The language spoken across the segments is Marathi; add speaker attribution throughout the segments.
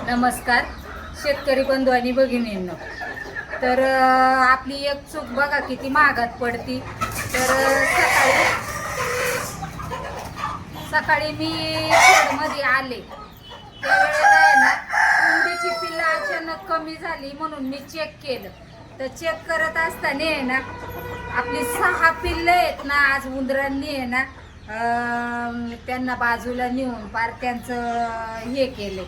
Speaker 1: नमस्कार शेतकरी बंधू आणि भगिनींनो. तर आपली एक चूक बघा किती महागात पडती. तर सकाळी मी शेडमध्ये आले त्यावेळेला आहे ना कुंडीची पिल्लं अचानक कमी झाली म्हणून मी चेक केलं. तर चेक करत असताना आहे ना आपली 6 पिल्लं आहेत ना आज उंदरांनी आहे ना त्यांना बाजूला नेऊन पार त्यांचं हे केले.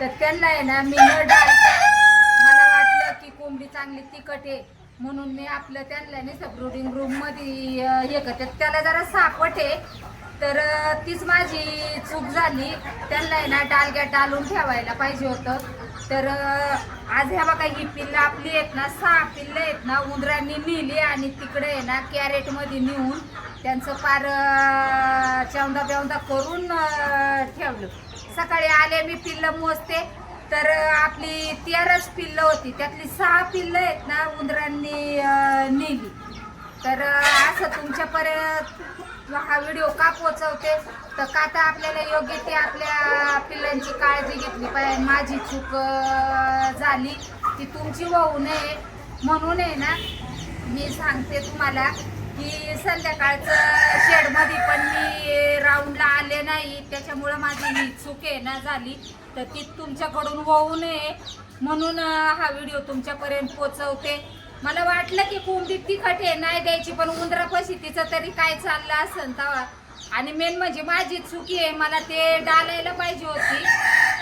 Speaker 1: तर त्यांना आहे ना मी न डालता मला वाटलं की कोंबडी चांगली तिखट आहे म्हणून मी आपलं त्यांना नाही ब्रूडिंग रूममध्ये हे करते. त्याला जरा सापट आहे तर तीच माझी चूक झाली. त्यांना आहे ना डालग्यात डालून ठेवायला पाहिजे होतं. तर आज ह्या बघा ही पिल्लं आपली आहेत ना 6 पिल्लं आहेत ना उंदरांनी नेली आणि तिकडे आहे ना कॅरेटमध्ये नेऊन त्यांचं पार चौंदा बेवंदा करून ठेवलं. सकाळी आले मी पिल्लं मोजते तर आपली 13च पिल्लं होती. त्यातली 6 पिल्लं आहेत ना उंदरांनी नेली. तर असं तुमच्यापर्यंत हा व्हिडिओ का पोचवते तर का तर आपल्याला योग्य ते आपल्या पिल्लांची काळजी घेतली पाहिजे. माझी चूक झाली ती तुमची होऊ नये म्हणून आहे ना मी सांगते तुम्हाला की संध्याकाळचं शेडमध्ये पण मी राऊंडला आले नाही त्याच्यामुळं माझी ही चूक आहे ना झाली. तर ती तुमच्याकडून होऊ नये म्हणून हा व्हिडिओ तुमच्यापर्यंत पोचवते. मला वाटलं की कोंबडी तिखट आहे नाही द्यायची पण उंदरापाशी तिचं तरी काय चाललं असेल तवा. आणि मेन म्हणजे माझी चुकी आहे मला ते डालायला पाहिजे होती.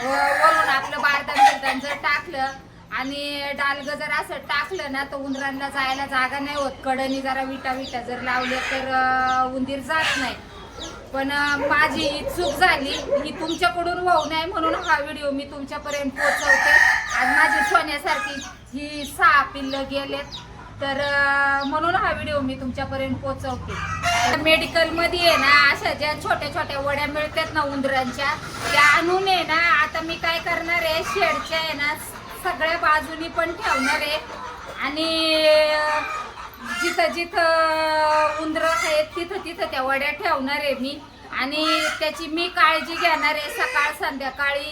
Speaker 1: वरून आपलं बारदान जर टाकलं आणि डालगं जर असं टाकलं ना तर उंदरांना जायला जागा नाही होत. कडनी जरा विटा जर लावले तर उंदीर जात नाही. पण माझी ही चूक झाली ही तुमच्याकडून होऊ नये म्हणून हा व्हिडिओ मी तुमच्यापर्यंत पोहोचवते. आज माझी सोन्यासारखी ही 6 पिल्लं गेलेत तर म्हणून हा व्हिडिओ मी तुमच्यापर्यंत पोहोचवते. मेडिकलमध्ये आहे ना अशा ज्या छोट्या छोट्या वड्या मिळतात ना उंदरांच्या त्या आणून आहे ना आता मी काय करणार आहे शेडच्या आहे ना सगळ्या बाजूनी पण ठेवणार आहे आणि जिथं जिथं उंदर आहेत तिथं त्या वड्या ठेवणार आहे मी. आणि त्याची मी काळजी घेणार आहे. सकाळ संध्याकाळी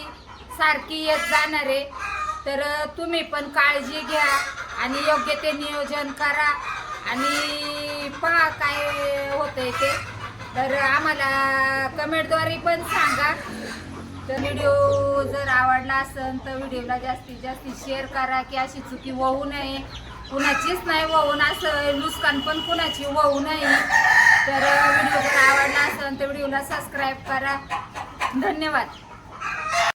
Speaker 1: सारखी येत जाणार आहे. तर तुम्ही पण काळजी घ्या आणि योग्य ते नियोजन करा आणि पहा काय होतंय ते. तर आम्हाला कमेंटद्वारे पण सांगा. तर व्हिडिओ जर आवडला असेल तर व्हिडिओला जास्तीत जास्त शेअर करा की अशी चुकी होऊ नये. कुणाचीच नाही होऊन असं नुकसान पण कुणाची होऊ नये. तर व्हिडिओ जर आवडला असेल तर व्हिडिओला सबस्क्राईब करा. धन्यवाद.